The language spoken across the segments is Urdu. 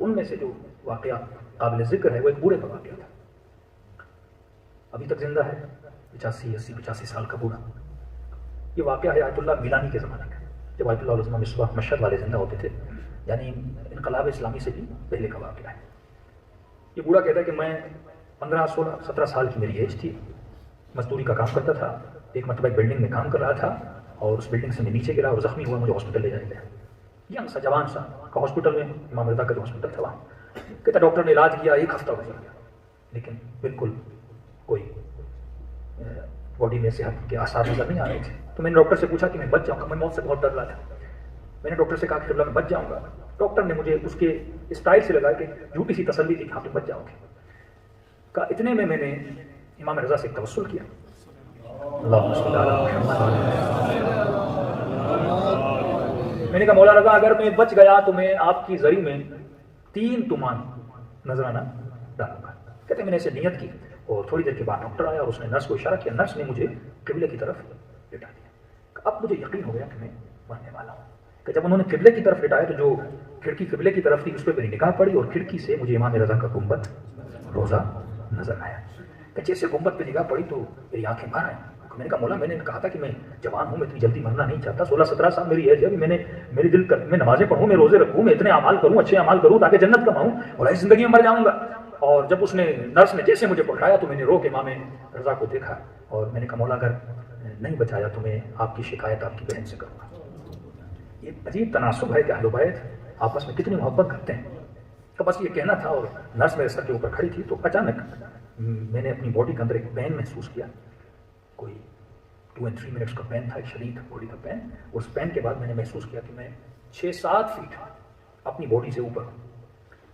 ان میں سے جو واقعہ قابل ذکر ہے وہ ایک بوڑھے کا واقعہ تھا، ابھی تک زندہ ہے، 85 سال کا بوڑھا۔ یہ واقعہ ہے آیت اللہ میلانی کے زمانے کا، جب آیت اللہ علیہ مصباح مشہد والے زندہ ہوتے تھے، یعنی انقلاب اسلامی سے بھی پہلے کا واقعہ ہے۔ یہ بوڑھا کہتا ہے کہ میں 15 16 17 سال کی میری ایج تھی، مزدوری کا کام کرتا تھا، ایک مرتبہ ایک بلڈنگ میں کام کر رہا تھا اور اس بلڈنگ سے میں نیچے گرا اور زخمی ہوا، مجھے ہاسپٹل لے جایا گیا، ینگ سا جوان سا کا ہاسپٹل میں، امام رضا کا جو ہاسپٹل تھا وہاں۔ کہتا ڈاکٹر نے علاج کیا، 1 ہفتہ گزر گیا لیکن بالکل کوئی باڈی میں صحت کے آثار نظر نہیں آ رہے تھے۔ تو میں نے ڈاکٹر سے پوچھا کہ میں بچ جاؤں گا، میں موت سے بہت ڈر رہا تھا۔ میں نے ڈاکٹر سے کہا کہ میں بچ جاؤں گا، ڈاکٹر نے مجھے اس کے اسٹائل سے لگا کہ جھوٹی سی تسلی تھی کہ آپ بچ جاؤ گے۔ کہا اتنے میں نے امام رضا سے ایک توسل کیا، اللہم صلی علی محمد۔ میں نے کہا مولا رضا اگر میں بچ گیا تو میں آپ کی زری میں 3 تومان نذرانہ ڈالوں گا۔ کہتے میں نے اسے نیت کی اور تھوڑی دیر کے بعد ڈاکٹر آیا اور اس نے نرس کو اشارہ کیا، نرس نے مجھے قبلے کی طرف لٹا دیا۔ اب مجھے یقین ہو گیا کہ میں مرنے والا ہوں۔ کہ جب انہوں نے قبلے کی طرف لٹایا تو جو کھڑکی قبلے کی طرف تھی اس پہ میری نگاہ پڑی اور کھڑکی سے مجھے امام رضا کا گنبد روزہ نظر آیا۔ کہ جیسے گنبد پہ نگاہ پڑی تو میری آنکھیں باہر آئیں۔ میں نے کہا مولا میں نے کہا تھا کہ میں جوان ہوں، میں اتنی جلدی مرنا نہیں چاہتا، 16 17 سال میری ایج ہے، ابھی میری دل کر میں نمازیں پڑھوں، میں روزے رکھوں، میں اتنے اعمال کروں، اچھے اعمال کروں تاکہ جنت کماؤں اور ایسی زندگی میں مر جاؤں گا۔ اور جب اس نے نرس نے جیسے مجھے پڑھایا تو میں نے رو کے امام رضا کو دیکھا اور میں نے کہا مولا اگر نہیں بچایا تو میں آپ کی شکایت آپ کی بہن سے کروں گا۔ یہ عجیب تناسب ہے کہ اہل بیت آپس میں کتنی محبت کرتے ہیں۔ تو بس یہ کہنا تھا اور نرس میرے سر کے اوپر کھڑی تھی تو اچانک میں نے اپنی باڈی کے اندر ایک پین محسوس کیا، کوئی 2 and 3 منٹس کا پین تھا، ایک شدید باڈی کا پین۔ اس پین کے بعد میں نے محسوس کیا کہ میں 6-7 فیٹ اپنی باڈی سے اوپر ہوں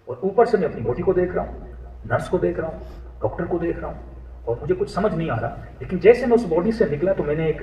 اور اوپر سے میں اپنی باڈی کو دیکھ رہا ہوں، نرس کو دیکھ رہا ہوں، ڈاکٹر کو دیکھ رہا ہوں اور مجھے کچھ سمجھ نہیں آ رہا۔ لیکن جیسے میں اس باڈی سے نکلا تو میں نے ایک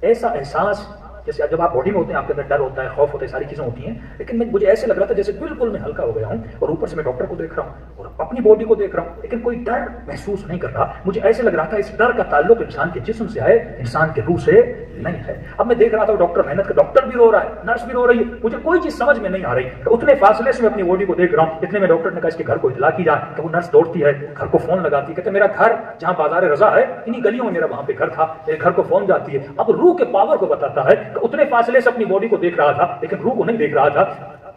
ایسا احساس، جیسے جب آپ باڈی میں ہوتے ہیں آپ کے اندر ڈر ہوتا ہے، خوف ہوتا ہے، ساری چیزیں ہوتی ہیں، لیکن مجھے ایسے لگ رہا تھا جیسے بالکل میں ہلکا ہو گیا ہوں اور اوپر سے میں ڈاکٹر کو دیکھ رہا ہوں اور اپنی باڈی کو دیکھ رہا ہوں، لیکن کوئی ڈر محسوس نہیں کر رہا۔ مجھے ایسے لگ رہا تھا اس ڈر کا تعلق انسان کے جسم سے ہے، انسان کے روح سے نہیں ہے۔ اب میں دیکھ رہا تھا ڈاکٹر محنت کا، ڈاکٹر بھی رو رہا ہے، نرس بھی رو رہی ہے، مجھے کوئی چیز سمجھ میں نہیں آ رہی۔ اتنے فاصلے سے میں اپنی باڈی کو دیکھ رہا ہوں، اتنے میں ڈاکٹر نے کہا اس کے گھر کو اطلاع کی جائے، کہ وہ نرس دوڑتی ہے، گھر کو فون لگاتی ہے، کہتے میرا گھر جہاں بازار رضا ہے انہی گلیوں میں میرا وہاں پہ گھر تھا، میرے گھر کو فون جاتی ہے۔ اب روح کے پاور کو بتاتا ہے کہ اتنے فاصلے سے اپنی باڈی کو دیکھ رہا تھا لیکن روح کو نہیں دیکھ رہا تھا۔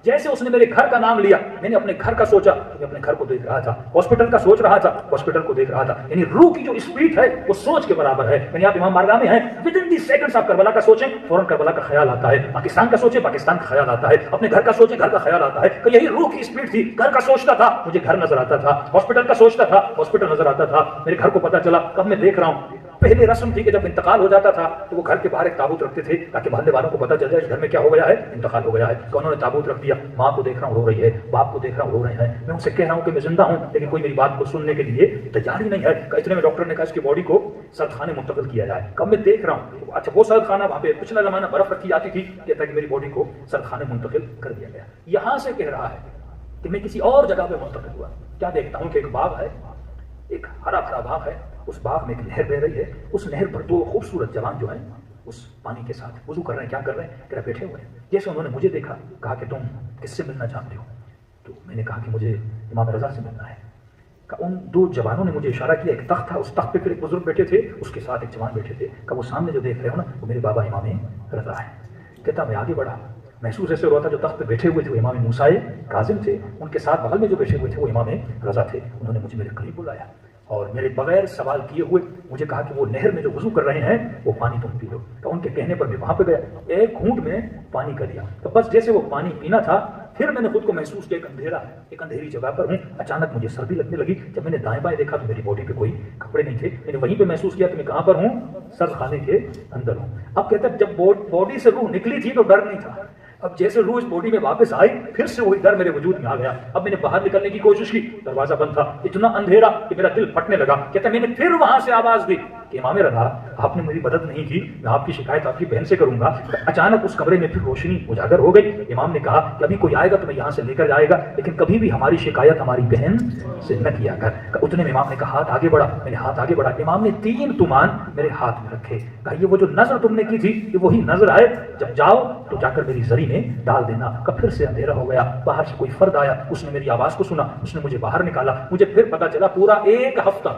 جیسے اس نے میرے گھر کا نام لیا میں نے اپنے گھر کا سوچا، میں اپنے گھر کو دیکھ رہا تھا، ہاسپٹل کا سوچ رہا تھا، ہاسپٹل کو دیکھ رہا تھا۔ یعنی روح کی جو اسپیڈ ہے وہ سوچ کے برابر ہے۔ یعنی آپ امام بارگاہ میں ہیں، ودن دی سیکنڈز آپ کربلا کا سوچیں فوراً کربلا کا خیال آتا ہے، پاکستان کا سوچیں پاکستان کا خیال آتا ہے، اپنے گھر کا سوچیں گھر کا خیال آتا ہے۔ کہ یہی روح کی اسپیڈ تھی، گھر کا سوچتا تھا مجھے گھر نظر آتا تھا، ہاسپٹل کا سوچتا تھا ہاسپٹل نظر آتا تھا، میرے گھر کو پتہ چلا کب میں دیکھ رہا ہوں۔ پہلے رسم تھی کہ جب انتقال ہو جاتا تھا تو وہ گھر کے باہر ایک تابوت رکھتے تھے تاکہ محلے والوں کو پتہ چل جائے اس گھر میں کیا ہو گیا ہے، انتقال ہو گیا ہے۔ کہ انہوں نے تابوت رکھ دیا، ماں کو دیکھ رہا ہوں رو رہی ہے، باپ کو دیکھ رہا ہوں رو رہے ہیں، میں ان سے کہہ رہا ہوں کہ میں زندہ ہوں لیکن کوئی میری بات کو سننے کے لیے تیار ہی نہیں ہے۔ کہ اتنے میں ڈاکٹر نے کہا اس کی باڈی کو سرد خانے منتقل کیا جائے۔ کب میں دیکھ رہا ہوں اچھا وہ سرد خانہ وہاں پہ پچھلا زمانہ برف رکھی جاتی تھی، کہتا ہے کہ میری باڈی کو سرد خانے منتقل کر دیا گیا۔ یہاں سے کہہ رہا ہے کہ میں کسی اور جگہ پہ منتقل ہوا، کیا دیکھتا ہوں کہ ایک باغ ہے، ایک ہرا بھرا باغ ہے، اس باغ میں ایک نہر بہ رہی ہے، اس نہر پر 2 خوبصورت جوان جو ہیں اس پانی کے ساتھ وضو کر رہے ہیں، کیا کر رہے ہیں کہ بیٹھے ہوئے ہیں۔ جیسے انہوں نے مجھے دیکھا کہا کہ تم کس سے ملنا چاہتے ہو، تو میں نے کہا کہ مجھے امام رضا سے ملنا ہے۔ کہ ان 2 جوانوں نے مجھے اشارہ کیا، ایک تخت تھا اس تخت پہ پھر ایک بزرگ بیٹھے تھے، اس کے ساتھ ایک جوان بیٹھے تھے۔ کہ وہ سامنے جو دیکھ رہے ہو نا وہ میرے بابا امام رضا ہے۔ کہتا میں آگے بڑھا، محسوس ایسے ہو رہا تھا جو تخت پہ بیٹھے ہوئے تھے وہ امام موسیٰ کاظم تھے، ان کے ساتھ بغل میں جو بیٹھے ہوئے تھے وہ امام رضا تھے۔ انہوں نے مجھے میرے قریب بلایا اور میرے بغیر سوال کیے ہوئے مجھے کہا کہ وہ نہر میں جو وضو کر رہے ہیں وہ پانی تم پی لو۔ تو ان کے کہنے پر میں وہاں پہ گیا، ایک گھونٹ میں پانی کا لیا، تو بس جیسے وہ پانی پینا تھا پھر میں نے خود کو محسوس کیا ایک اندھیرا ہے، ایک اندھیری جگہ پر ہوں۔ اچانک مجھے سردی لگنے لگی، جب میں نے دائیں بائیں دیکھا تو میری باڈی پہ کوئی کپڑے نہیں تھے۔ میں نے وہیں پہ محسوس کیا کہ میں کہاں پر ہوں، سرد خانے کے اندر ہوں۔ اب کہتا ہے جب باڈی سے روح نکلی تھی تو ڈر نہیں تھا، اب جیسے روح اس باڈی میں واپس آئی پھر سے وہی ڈر میرے وجود میں آ گیا۔ اب میں نے باہر نکلنے کی کوشش کی، دروازہ بند تھا، اتنا اندھیرا کہ میرا دل پھٹنے لگا۔ کہتا میں نے پھر وہاں سے آواز دی کہ امام رضا آپ نے میری مدد نہیں کی، میں آپ کی شکایت آپ کی بہن سے کروں گا۔ اچانک اس کمرے میں پھر روشنی اجاگر ہو گئی۔ امام نے کہا کہ ابھی کوئی آئے گا تو میں یہاں سے لے کر جائے گا، لیکن کبھی بھی ہماری شکایت ہماری بہن سے نہ کیا کر۔ اتنے میں امام نے کہا ہاتھ آگے بڑھا، میں نے ہاتھ آگے بڑھا، امام نے 3 تومان میرے ہاتھ میں رکھے، کہا یہ وہ جو نظر تم نے کی تھی یہ وہی نظر ہے، جب جاؤ تو جا کر میری زری میں ڈال دینا۔ کہ پھر سے اندھیرا ہو گیا، باہر سے کوئی فرد آیا، اس نے میری آواز کو سنا، اس نے مجھے باہر نکالا۔ مجھے پھر پتا چلا پورا 1 ہفتہ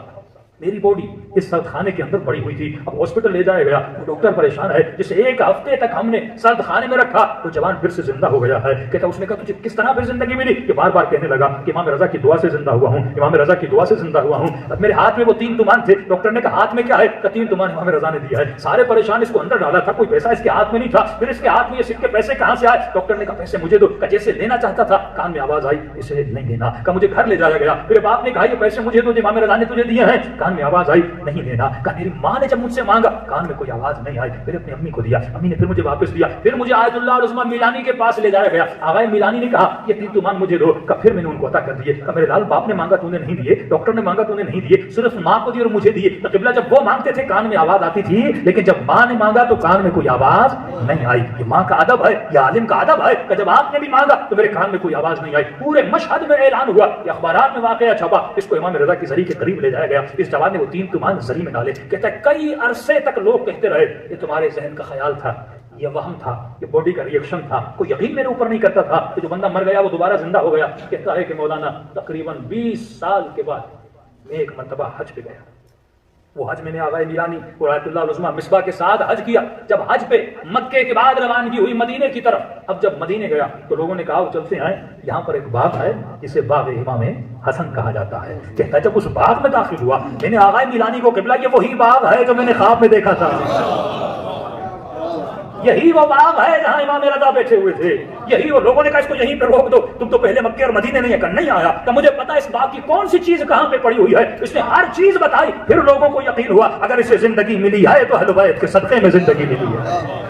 میری باڈی اس سرد خانے کے اندر پڑی ہوئی تھی۔ اب ہاسپٹل لے جایا گیا، وہ ڈاکٹر پریشان ہے، جسے 1 ہفتے تک ہم نے سرد خانے میں رکھا وہ جوان پھر سے زندہ ہو گیا ہے۔ کہتا اس نے کہا تجھے کس طرح پھر زندگی ملی؟ کہ بار بار کہنے لگا کہ امام رضا کی دعا سے زندہ ہوا ہوں، امام رضا کی دعا سے زندہ ہوا ہوں۔ اب میرے ہاتھ میں وہ 3 تومان تھے، ڈاکٹر نے کہا ہاتھ میں کیا ہے؟ کہ 3 تومان امام رضا نے دیا ہے۔ سارے پریشان، اس کو اندر ڈالا تھا، کوئی پیسہ اس کے ہاتھ میں نہیں تھا، پھر اس کے ہاتھ میں یہ سکے پیسے کہاں سے آئے؟ ڈاکٹر نے کہا پیسے مجھے دو۔ کہ جیسے لینا چاہتا تھا کان میں آواز آئی اسے نہیں دینا۔ کہ مجھے گھر لے جایا گیا، پھر باپ نے کہا یہ پیسے مجھے دو جو امام رضا نے تجھے دیے ہیں، کان میں آواز آئی نہیں دینا۔ کہ میری ماں نے جب مجھ سے مانگا کان میں کوئی آواز نہیں آئی، پھر اپنی امی کو دیا، امی نے پھر مجھے واپس دیا، پھر مجھے آیت اللہ العظمیٰ میلانی کے پاس لے جایا گیا۔ آغا میلانی نے کہا یہ 3 تومان مجھے دو۔ کہ پھر میں نے ان کو عطا کر دیے۔ کہ میرے لال باپ نے مانگا تو نے نہیں دیے، ڈاکٹر نے مانگا تو نے نہیں دیے، صرف ماں کو دیے اور مجھے دیے۔ تو قبلہ جب وہ مانگتے تھے کان میں آواز آتی تھی، لیکن جب ماں نے مانگا تو کان میں کوئی آواز نہیں آئی۔ یہ ماں کا ادب ہے، یہ عالم کا ادب ہے کہ جب آپ نے بھی مانگا تو میرے کان میں کوئی آواز نہیں آئی۔ پورے مشہد میں اعلان ہوا، یہ اخبارات میں واقعہ چھپا، اس کو امام رضا کی زری کے قریب لے جایا گیا۔ اس جوان نے وہ 3 تومان زری میں ڈالے۔ کہتا ہے کئی عرصے تک لوگ کہتے رہے یہ تمہارے ذہن کا خیال تھا، یہ وہم تھا، یہ باڈی کا ریئیکشن تھا، کوئی یقین میرے اوپر نہیں کرتا تھا کہ جو بندہ مر گیا وہ دوبارہ زندہ ہو گیا۔ کہتا ہے کہ مولانا تقریباً 20 سال کے بعد میں ایک مرتبہ حج پہ گیا، وہ حج میں نے آغا میلانی اور آیت اللہ العظمیٰ مصباح کے ساتھ حج کیا۔ جب حج پہ مکے کے بعد روانگی ہوئی مدینے کی طرف، اب جب مدینے گیا تو لوگوں نے کہا وہ چلتے ہیں، یہاں پر ایک باغ ہے جسے باغ امام حسن کہا جاتا ہے۔ کہتا ہے جب اس باغ میں داخل ہوا میں نے آغا میلانی کو قبلہ یہ وہی باغ ہے جو میں نے خواب میں دیکھا تھا، یہی وہ باغ ہے جہاں امام رضا بیٹھے ہوئے تھے، یہی وہ۔ لوگوں نے کہا اس کو یہیں پہ روک دو، تم تو پہلے مکے اور مدینے نہیں آیا۔ تو مجھے پتا اس باغ کی کون سی چیز کہاں پہ پڑی ہوئی ہے، اس نے ہر چیز بتائی۔ پھر لوگوں کو یقین ہوا اگر اسے زندگی ملی ہے تو اہل بیت کے صدقے میں زندگی ملی ہے۔